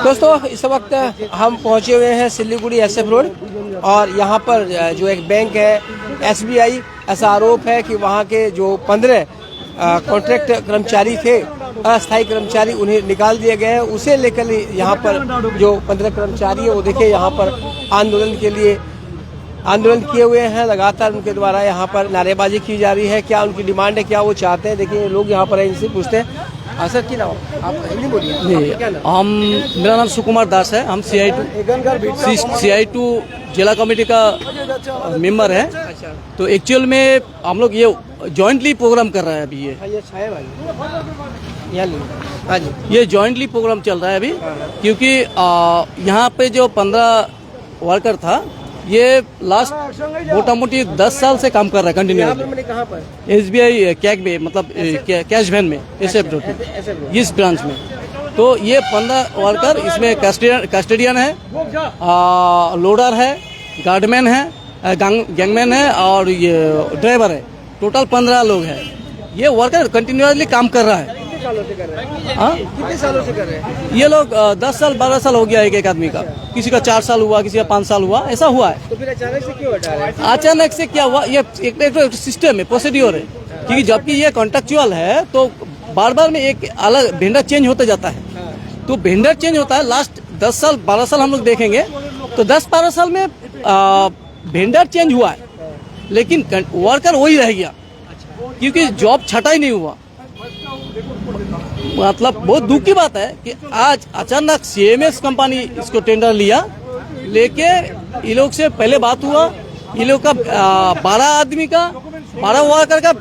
दोस्तों इस वक्त हम पहुंचे हुए हैं सिलीगुड़ी एसएफ रोड और यहाँ पर जो एक बैंक है SBI, ऐसा आरोप है कि वहाँ के जो 15 कॉन्ट्रैक्ट कर्मचारी थे, अस्थायी कर्मचारी, उन्हें निकाल दिए गए हैं। उसे लेकर यहाँ पर जो 15 कर्मचारी है वो देखिए यहाँ पर आंदोलन किए हुए हैं। लगातार उनके द्वारा यहाँ पर नारेबाजी की जा रही है। क्या उनकी डिमांड है, क्या वो चाहते हैं, देखिए लोग यहाँ पर इनसे पूछते हैं। सर की नाम आप हिंदी बोलिए। मेरा नाम सुकुमार दास है। हम CI2 जिला कमेटी का मेंबर है। अच्छा। तो एक्चुअल में हम लोग ये जॉइंटली प्रोग्राम कर रहे हैं अभी। ये जॉइंटली प्रोग्राम चल रहा है अभी, क्योंकि यहाँ पे जो 15 वर्कर था, ये लास्ट मोटा मोटी 10 साल से काम कर रहा है कंटिन्यूअसली। कहाँ पर? SBI कैग में, मतलब कैश वैन में, SF रोड इस ब्रांच में। तो ये 15 वर्कर इसमें कस्टडियन है, लोडर है, गार्डमैन है, गैंगमैन है और ये ड्राइवर है। टोटल 15 लोग हैं। ये वर्कर कंटिन्यूअसली काम कर रहा है। कितने सालों से कर रहे हैं? हाँ, कितने सालों से कर रहे हैं? ये लोग 10 साल 12 साल हो गया एक आदमी का। किसी का 4 साल हुआ, किसी का 5 साल हुआ, ऐसा हुआ है। तो फिर अचानक से क्यों हटा रहे हैं? अचानक से क्या हुआ, ये एक सिस्टम है, प्रोसीड्योर है। क्योंकि जबकि ये कॉन्ट्रेक्चुअल है तो बार बार में एक अलग वेंडर चेंज होता जाता है। तो वेंडर चेंज होता है। लास्ट 10 साल 12 साल हम लोग देखेंगे तो 10-12 साल में वेंडर चेंज हुआ है, लेकिन वर्कर वही रह गया, क्योंकि जॉब छटाई नहीं हुआ। मतलब बहुत दुख की बात है कि आज अचानक CMS कंपनी इसको टेंडर लिया, लेके ये लोग से पहले बात हुआ, ये लोग का 12 वर्कर का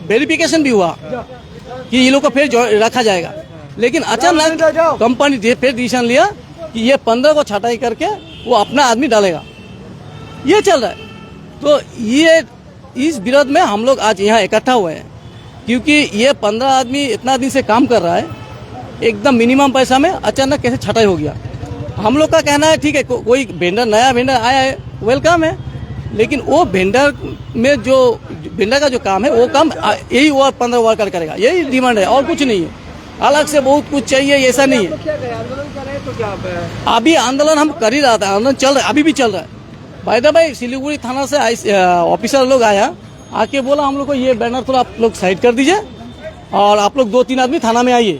वेरिफिकेशन भी हुआ कि ये लोग का फिर रखा जाएगा। लेकिन अचानक कंपनी फिर डिसीजन लिया कि ये 15 को छटाई करके वो अपना आदमी डालेगा। ये चल रहा है। तो ये इस विरोध में हम लोग आज यहाँ इकट्ठा हुए हैं, क्योंकि ये 15 आदमी इतना दिन से काम कर रहा है, एकदम मिनिमम पैसा में अचानक कैसे छटाई हो गया। हम लोग का कहना है ठीक है, कोई वेंडर, नया वेंडर आया है, वेलकम है, लेकिन वो वेंडर में जो वेंडर का जो काम है वो काम यही और 15 वर्कर करेगा। यही डिमांड है और कुछ नहीं है। अलग से बहुत कुछ चाहिए ऐसा नहीं है। आंदोलन कर रहे हैं तो क्या? अभी आंदोलन हम कर ही रहा था, आंदोलन चल रहा है, अभी भी चल रहा है। भाई भाई सिलीगुड़ी थाना से ऑफिसर लोग आया, आके बोला हम लोग को ये बैनर थोड़ा आप लोग साइड कर दीजिए और आप लोग 2-3 आदमी थाना में आइए।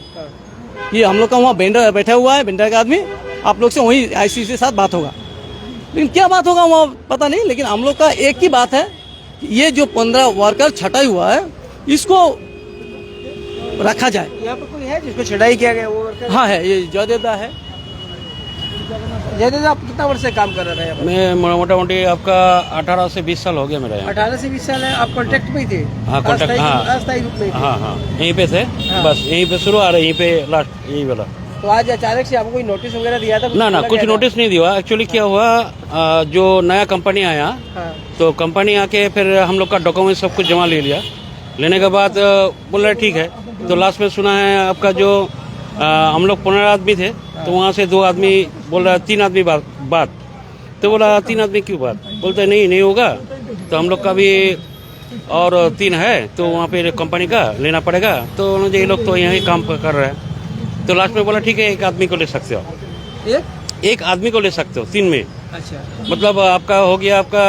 ये हम लोग का वहाँ वेंडर बैठा हुआ है, वेंडर का आदमी, आप लोग से वहीं IC के साथ बात होगा। लेकिन क्या बात होगा वहाँ पता नहीं, लेकिन हम लोग का एक ही बात है, ये जो 15 वर्कर छटाई हुआ है इसको रखा जाए। यहाँ पर कोई है जिसको छटाई किया गया वो वर्कर? हाँ है, ये जयदेदा है। जयदेदा, आप कितना वर्ष से काम कर रहे हैं? मैं मोटा मोटी आपका 18 से 20 साल हो गया मेरा यहाँ। 18 से 20 साल है। आप कॉन्ट्रैक्ट में ही थे? हाँ, कॉन्ट्रैक्ट, हाँ, अस्थायी रूप में? हाँ, यहीं पे थे। हाँ। बस यहीं पे शुरू और यहीं पे लास्ट, यही वाला। तो आज अचानक से आपको कोई नोटिस वगैरह दिया था? ना कुछ नोटिस नहीं दिया। एक्चुअली क्या हुआ, जो नया कंपनी आया, तो कंपनी आके फिर हम लोग का डॉक्यूमेंट सब कुछ जमा ले लिया। लेने के बाद बोल रहे ठीक है। तो लास्ट में सुना है आपका जो हम लोग 15 आदमी थे, तो वहाँ से 2 आदमी बोल रहा 3 आदमी बात। तो बोला 3 आदमी क्यों बात? बोलते नहीं होगा, तो हम लोग का भी और 3 है, तो वहाँ पे कंपनी का लेना पड़ेगा। तो ये लोग तो यहीं काम कर रहे हैं। तो लास्ट में बोला ठीक है, 1 आदमी को ले सकते हो। एक आदमी को ले सकते हो 3 में। अच्छा, मतलब आपका हो गया आपका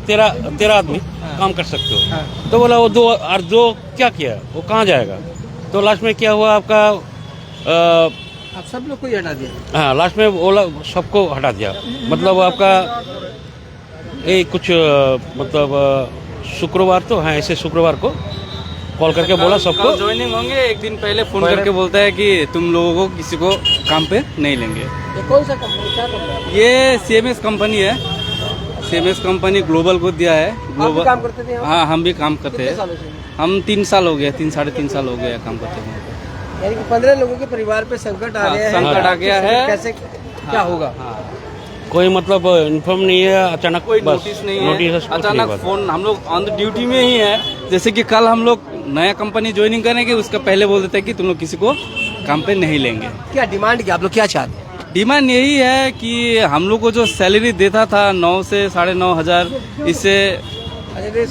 13 आदमी काम कर सकते हो। हाँ। तो बोला वो 2 क्या किया, वो कहाँ जाएगा? तो लास्ट में क्या हुआ आपका, आप सब लोग को ही हटा दिया? हाँ, लास्ट में बोला सबको हटा दिया। मतलब आपका कुछ मतलब शुक्रवार तो, हाँ, ऐसे शुक्रवार को कॉल करके बोला सबको ज्वाइनिंग होंगे। एक दिन पहले फोन करके बोलता है कि तुम लोगों को किसी को काम पे नहीं लेंगे। ये कौन सा कंपनी, क्या कंपनी? ये CMS कंपनी है। CMS कंपनी ग्लोबल को दिया है। ग्लोबल काम करते थे? हाँ, हम भी काम करते हैं। सालों से? हम 3 साल हो गए, 3-3.5 साल हो गया काम करते हैं। यानी कि 15 लोगों के परिवार पे संकट आ गया है। संकट आ गया है। कैसे क्या होगा? कोई मतलब इन्फॉर्म नहीं है, अचानक कोई बस नोटिस नहीं है, नोटिस अचानक फोन। हम लोग ऑन द ड्यूटी में ही है। जैसे कि कल हम लोग नया कंपनी ज्वाइनिंग करेंगे, उसका पहले बोल देते हैं कि तुम लोग किसी को काम पे नहीं लेंगे। क्या डिमांड, क्या आप लोग क्या चाहते हैं? डिमांड यही है कि हम लोग को जो सैलरी देता था 9 से 9.5 हजार, इससे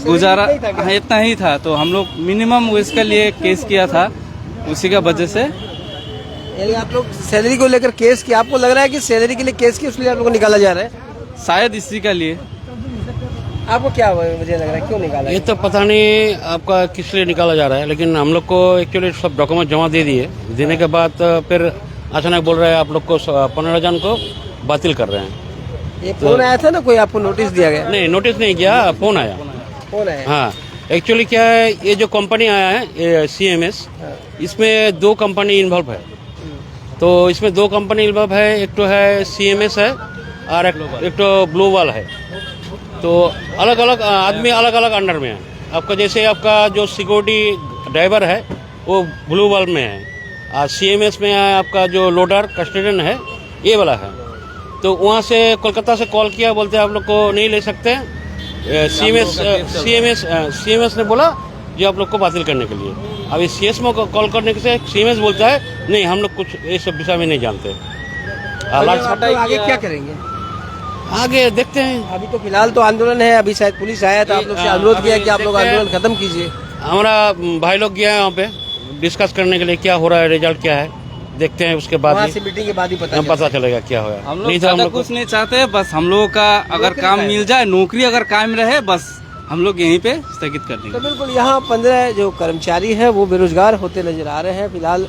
गुजारा, हाँ, इतना ही था। तो हम लोग मिनिमम इसके लिए केस किया था, उसी का वजह से यानी आप लोग सैलरी को लेकर केस किया, आपको लग रहा है कि सैलरी के लिए केस किया इसलिए आप लोग को निकाला जा रहा है? शायद इसी का लिए। आपको क्या वजह लग रहा है, क्यों निकाला? ये तो पता नहीं आपका किस लिए निकाला जा रहा है, लेकिन हम लोग को एक्चुअली सब डॉक्यूमेंट जमा दे दिए। देने के बाद फिर अचानक बोल रहे हैं आप लोग को 15 जन को बातिल कर रहे हैं। ये फोन आया था ना, कोई आपको नोटिस दिया गया? नहीं, नोटिस नहीं किया, फोन आया। फोन आया? हाँ, एक्चुअली क्या है, ये जो कंपनी आया है CMS, इसमें 2 कंपनी इन्वॉल्व है। तो इसमें 2 कंपनी इन्वॉल्व है, एक तो है CMS है और एक तो ग्लोबल है। तो अलग अलग आदमी अलग अलग अंडर में है। आपका जैसे आपका जो सिक्योरिटी ड्राइवर है वो ग्लोबल में है, और CMS में है आपका जो लोडर कस्टोडियन है, ये वाला है। तो वहाँ से कोलकाता से कॉल किया, बोलते हैं आप लोग को नहीं ले सकते। CMS ने बोला ये आप लोग को बातिल करने के लिए। अभी CS में कॉल करने से CMS बोलता है नहीं, हम लोग कुछ ये सब विषय में नहीं जानते। आप लोग आगे क्या करेंगे? आगे देखते हैं। अभी तो फिलहाल तो आंदोलन है, अभी शायद पुलिस आया था, आप लोग से अनुरोध किया कि आप लोग आंदोलन खत्म कीजिए। हमारा भाई लोग गया है वहाँ पे डिस्कस करने के लिए, क्या हो रहा है, रिजल्ट क्या है, देखते हैं। उसके बाद वहाँ से मीटिंग के बाद ही पता चलेगा क्या होगा। हम नहीं लोग तो हम ज्यादा लोग कुछ नहीं चाहते, बस हम लोगों का अगर काम मिल जाए, नौकरी अगर कायम रहे, बस हम लोग यहीं पे स्थगित कर देंगे। तो बिल्कुल यहाँ 15 जो कर्मचारी हैं वो बेरोजगार होते नजर आ रहे हैं। फिलहाल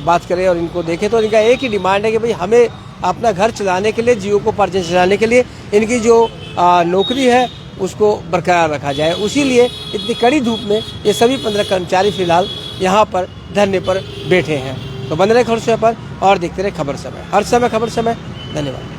बात करें और इनको देखें तो इनका एक ही डिमांड है कि भाई हमें अपना घर चलाने के लिए, जीविकोपार्जन चलाने के लिए इनकी जो नौकरी है उसको बरकरार रखा जाए। उसीलिए इतनी कड़ी धूप में ये सभी 15 कर्मचारी फिलहाल यहाँ पर धरने पर बैठे हैं। तो बने रहे खबर समय पर और देखते रहे खबर समय, हर समय खबर समय। धन्यवाद।